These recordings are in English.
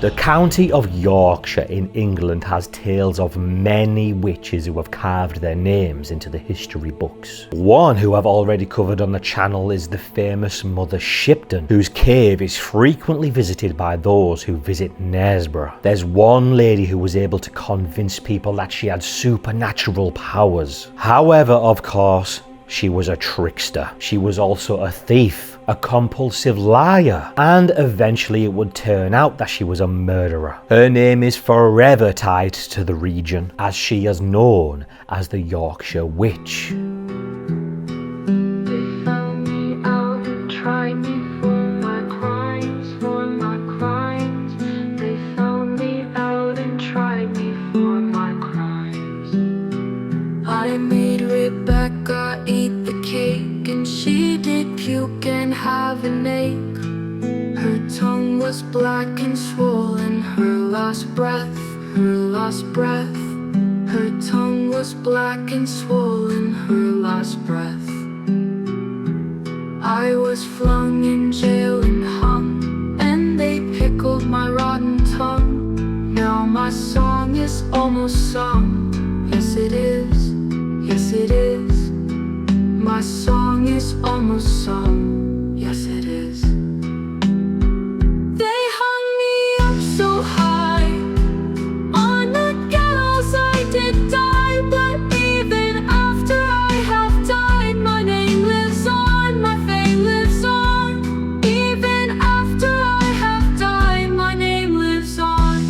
The county of Yorkshire in England has tales of many witches who have carved their names into the history books. One who I've already covered on the channel is the famous Mother Shipton, whose cave is frequently visited by those who visit Knaresborough. There's one lady who was able to convince people that she had supernatural powers. However, of course, she was a trickster. She was also a thief, a compulsive liar, and eventually it would turn out that she was a murderer. Her name is forever tied to the region, as she is known as the Yorkshire Witch. I made Rebecca eat the cake, and she did puke and have an ache. Her tongue was black and swollen, her last breath, her last breath. Her tongue was black and swollen, her last breath. I was flung in jail and hung, and they pickled my rotten tongue. Now my song is almost sung, yes it is. Yes it is. My song is almost sung. Yes it is. They hung me up so high on the gallows. I did die, but even after I have died, my name lives on, my fame lives on. Even after I have died, my name lives on.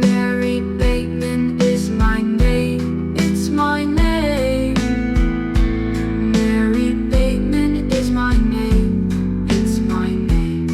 Mary Bateman is my name. My name, Mary Bateman is my name, it's my name.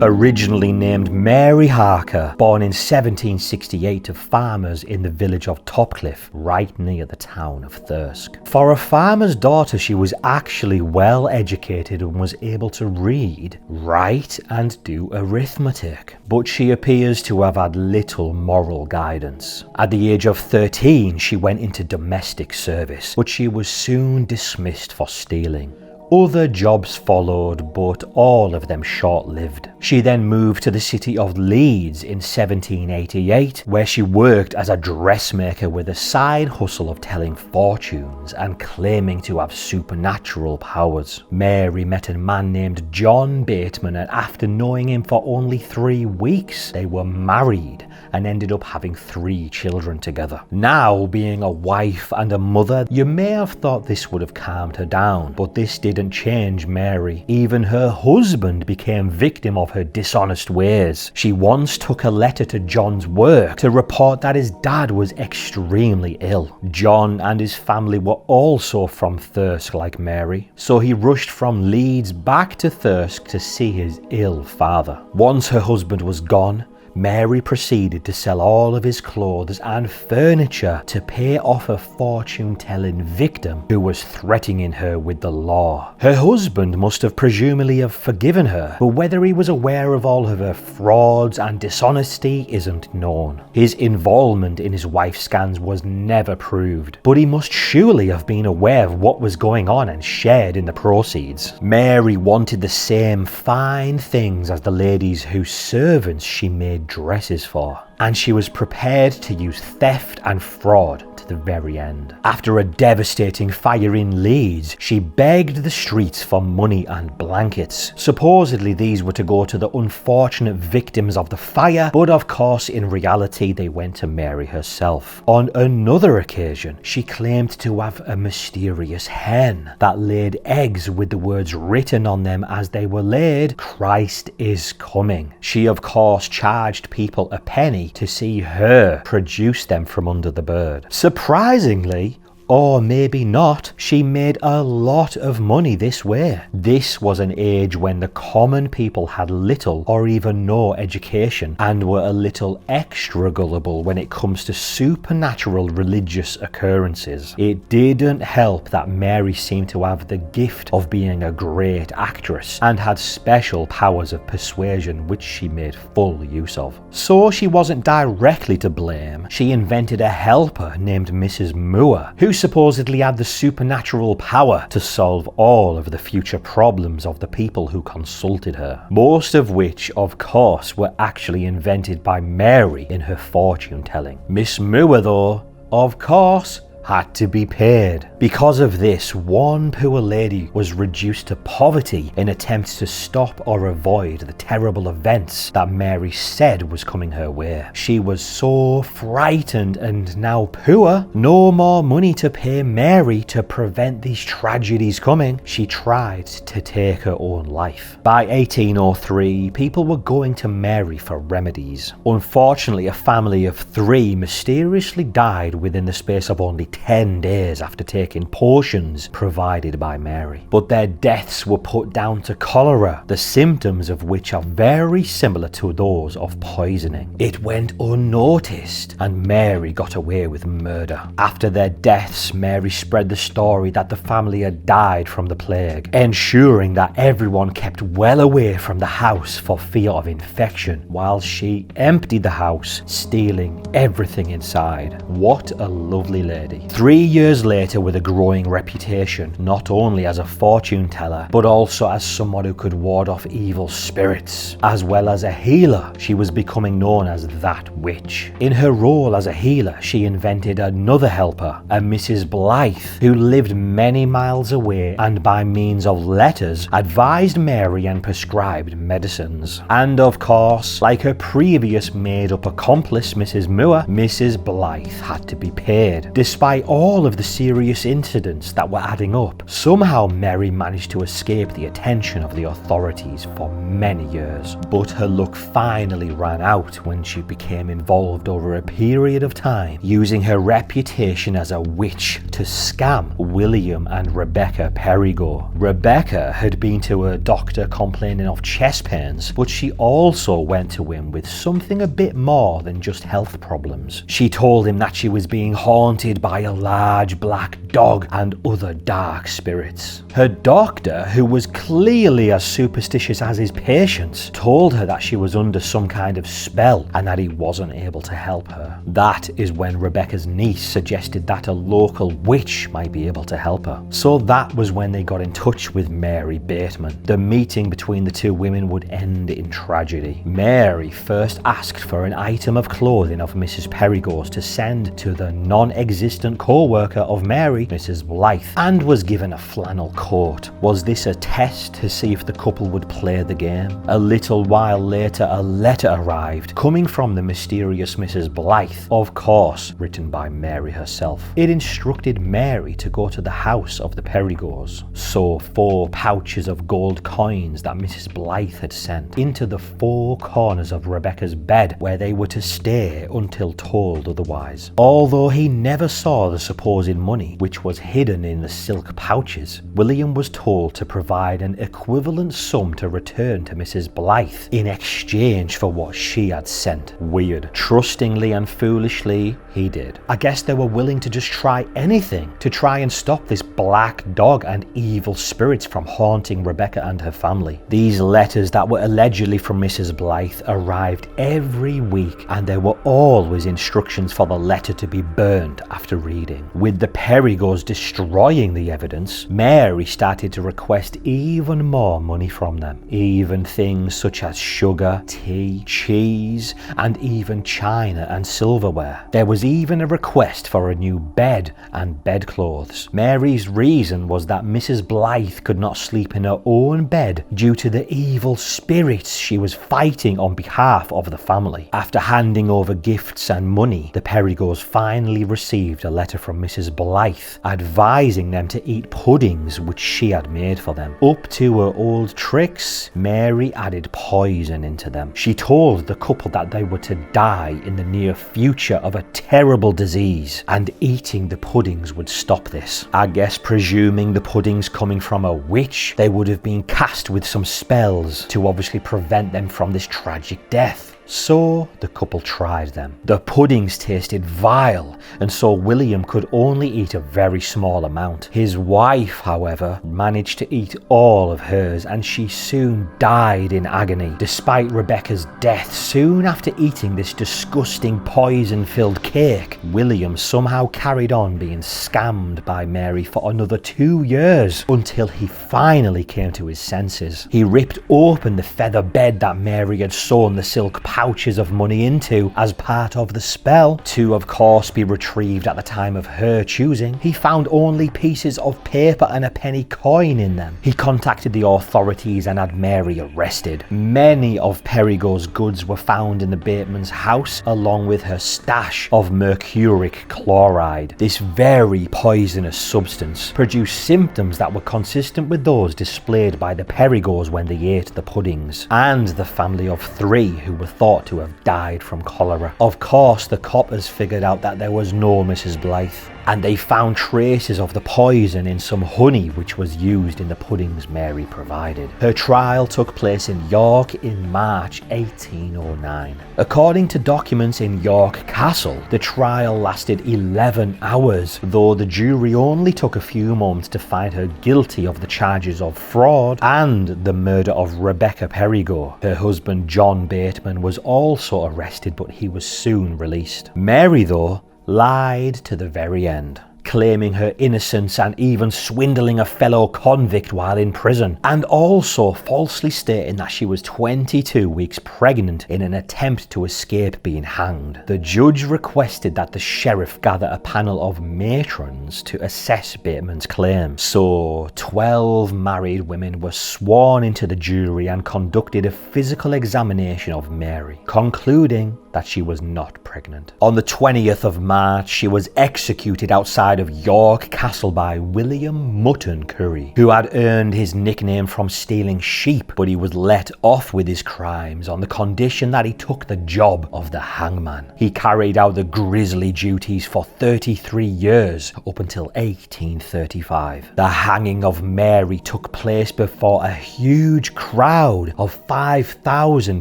Originally named Mary Harker, born in 1768 to farmers in the village of Topcliffe, right near the town of Thirsk. For a farmer's daughter, she was actually well educated and was able to read, write and do arithmetic, but she appears to have had little moral guidance. At the age of 13, she went into domestic service, but she was soon dismissed for stealing. Other jobs followed, but all of them short-lived. She then moved to the city of Leeds in 1788, where she worked as a dressmaker with a side hustle of telling fortunes and claiming to have supernatural powers. Mary met a man named John Bateman, and after knowing him for only 3 weeks, they were married and ended up having 3 children together. Now, being a wife and a mother, you may have thought this would have calmed her down, but this didn't change Mary. Even her husband became victim of her dishonest ways. She once took a letter to John's work to report that his dad was extremely ill. John and his family were also from Thirsk like Mary, so he rushed from Leeds back to Thirsk to see his ill father. Once her husband was gone, Mary proceeded to sell all of his clothes and furniture to pay off a fortune-telling victim who was threatening her with the law. Her husband must have presumably have forgiven her, but whether he was aware of all of her frauds and dishonesty isn't known. His involvement in his wife's scams was never proved, but he must surely have been aware of what was going on and shared in the proceeds. Mary wanted the same fine things as the ladies whose servants she made dresses for, and she was prepared to use theft and fraud to the very end. After a devastating fire in Leeds, she begged the streets for money and blankets. Supposedly these were to go to the unfortunate victims of the fire, but of course in reality they went to Mary herself. On another occasion, she claimed to have a mysterious hen that laid eggs with the words written on them as they were laid, "Christ is coming." She of course charged people a penny to see her produce them from under the bird. Surprisingly, or maybe not, she made a lot of money this way. This was an age when the common people had little or even no education and were a little extra gullible when it comes to supernatural religious occurrences. It didn't help that Mary seemed to have the gift of being a great actress and had special powers of persuasion which she made full use of. So she wasn't directly to blame. She invented a helper named Mrs. Moore, who supposedly had the supernatural power to solve all of the future problems of the people who consulted her, most of which, of course, were actually invented by Mary in her fortune telling. Miss Moore, though, of course, had to be paid. Because of this, one poor lady was reduced to poverty in attempts to stop or avoid the terrible events that Mary said was coming her way. She was so frightened and now poor, no more money to pay Mary to prevent these tragedies coming. She tried to take her own life. By 1803, people were going to Mary for remedies. Unfortunately, a family of 3 mysteriously died within the space of only 10 days after taking potions provided by Mary. But their deaths were put down to cholera, the symptoms of which are very similar to those of poisoning. It went unnoticed and Mary got away with murder. After their deaths, Mary spread the story that the family had died from the plague, ensuring that everyone kept well away from the house for fear of infection, while she emptied the house, stealing everything inside. What a lovely lady. 3 years later, with a growing reputation, not only as a fortune teller, but also as someone who could ward off evil spirits, as well as a healer, she was becoming known as that witch. In her role as a healer, she invented another helper, a Mrs. Blythe, who lived many miles away and by means of letters advised Mary and prescribed medicines. And of course, like her previous made-up accomplice, Mrs. Moore, Mrs. Blythe had to be paid. Despite all of the serious incidents that were adding up, somehow Mary managed to escape the attention of the authorities for many years. But her luck finally ran out when she became involved over a period of time, using her reputation as a witch to scam William and Rebecca Perigo. Rebecca had been to a doctor complaining of chest pains, but she also went to him with something a bit more than just health problems. She told him that she was being haunted by a large black dog and other dark spirits. Her doctor, who was clearly as superstitious as his patients, told her that she was under some kind of spell and that he wasn't able to help her. That is when Rebecca's niece suggested that a local witch might be able to help her. So that was when they got in touch with Mary Bateman. The meeting between the two women would end in tragedy. Mary first asked for an item of clothing of Mrs. Perigo's to send to the non-existent co-worker of Mary, Mrs. Blythe, and was given a flannel coat. Was this a test to see if the couple would play the game? A little while later, a letter arrived, coming from the mysterious Mrs. Blythe, of course written by Mary herself. It instructed Mary to go to the house of the Perigos, sew 4 pouches of gold coins that Mrs. Blythe had sent into the 4 corners of Rebecca's bed, where they were to stay until told otherwise. Although he never saw the supposed money, which was hidden in the silk pouches, William was told to provide an equivalent sum to return to Mrs. Blythe in exchange for what she had sent. Weird. Trustingly and foolishly, he did. I guess they were willing to just try anything to try and stop this black dog and evil spirits from haunting Rebecca and her family. These letters that were allegedly from Mrs. Blythe arrived every week, and there were always instructions for the letter to be burned after reading. With the Perigos destroying the evidence, Mary started to request even more money from them. Even things such as sugar, tea, cheese, and even china and silverware. There was even a request for a new bed and bedclothes. Mary's reason was that Mrs. Blythe could not sleep in her own bed due to the evil spirits she was fighting on behalf of the family. After handing over gifts and money, the Perigos finally received a letter from Mrs. Blythe advising them to eat puddings which she had made for them. Up to her old tricks, Mary added poison into them. She told the couple that they were to die in the near future of a terrible disease, and eating the puddings would stop this. I guess presuming the puddings coming from a witch, they would have been cast with some spells to obviously prevent them from this tragic death. So the couple tried them. The puddings tasted vile, and so William could only eat a very small amount. His wife, however, managed to eat all of hers, and she soon died in agony. Despite Rebecca's death soon after eating this disgusting poison-filled cake, William somehow carried on being scammed by Mary for another 2 years until he finally came to his senses. He ripped open the feather bed that Mary had sewn the silk pouches of money into as part of the spell, to of course be retrieved at the time of her choosing. He found only pieces of paper and a penny coin in them. He contacted the authorities and had Mary arrested. Many of Perigo's goods were found in the Bateman's house, along with her stash of mercuric chloride. This very poisonous substance produced symptoms that were consistent with those displayed by the Perigos when they ate the puddings, and the family of 3 who were thought to have died from cholera. Of course, the coppers figured out that there was no Mrs. Blythe, and they found traces of the poison in some honey which was used in the puddings Mary provided. Her trial took place in York in March 1809. According to documents in York Castle, the trial lasted 11 hours, though the jury only took a few moments to find her guilty of the charges of fraud and the murder of Rebecca Perigo. Her husband John Bateman was also arrested, but he was soon released. Mary, though, lied to the very end, claiming her innocence and even swindling a fellow convict while in prison, and also falsely stating that she was 22 weeks pregnant in an attempt to escape being hanged. The judge requested that the sheriff gather a panel of matrons to assess Bateman's claim. So 12 married women were sworn into the jury and conducted a physical examination of Mary, concluding that she was not pregnant. On the 20th of March, she was executed outside of York Castle by William Mutton Curry, who had earned his nickname from stealing sheep, but he was let off with his crimes on the condition that he took the job of the hangman. He carried out the grisly duties for 33 years, up until 1835. The hanging of Mary took place before a huge crowd of 5,000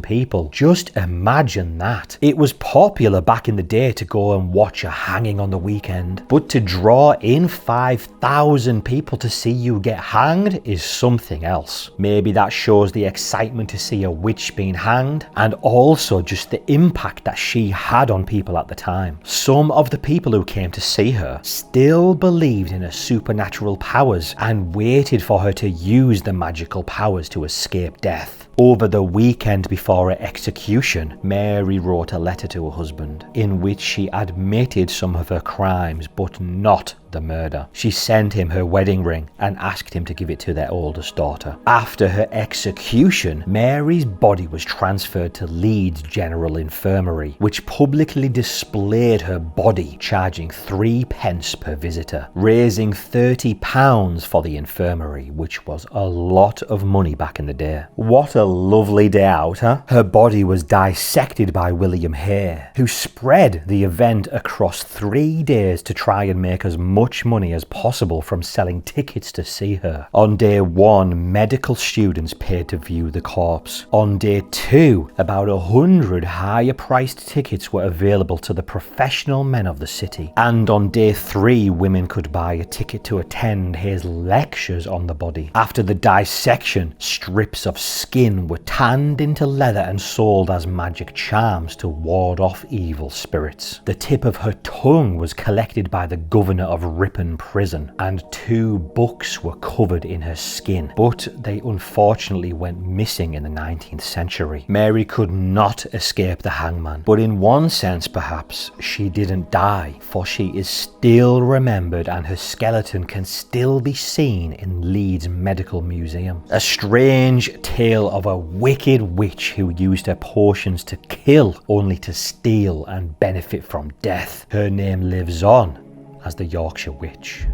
people. Just imagine that. It was popular back in the day to go and watch a hanging on the weekend, but to draw in 5,000 people to see you get hanged is something else. Maybe that shows the excitement to see a witch being hanged, and also just the impact that she had on people at the time. Some of the people who came to see her still believed in her supernatural powers and waited for her to use the magical powers to escape death. Over the weekend before her execution, Mary wrote a letter to her husband in which she admitted some of her crimes, but not the murder. She sent him her wedding ring and asked him to give it to their oldest daughter. After her execution, Mary's body was transferred to Leeds General Infirmary, which publicly displayed her body, charging 3 pence per visitor, raising £30 for the infirmary, which was a lot of money back in the day. What a lovely day out, huh? Her body was dissected by William Hare, who spread the event across 3 days to try and make as much money as possible from selling tickets to see her. On day 1, medical students paid to view the corpse. On day 2, about 100 higher priced tickets were available to the professional men of the city. And on day 3, women could buy a ticket to attend his lectures on the body. After the dissection, strips of skin were tanned into leather and sold as magic charms to ward off evil spirits. The tip of her tongue was collected by the governor of Ripon prison, and 2 books were covered in her skin, but they unfortunately went missing in the 19th century. Mary could not escape the hangman, but in one sense perhaps she didn't die, for she is still remembered and her skeleton can still be seen in Leeds Medical Museum. A strange tale of a wicked witch who used her potions to kill only to steal and benefit from death. Her name lives on as the Yorkshire Witch.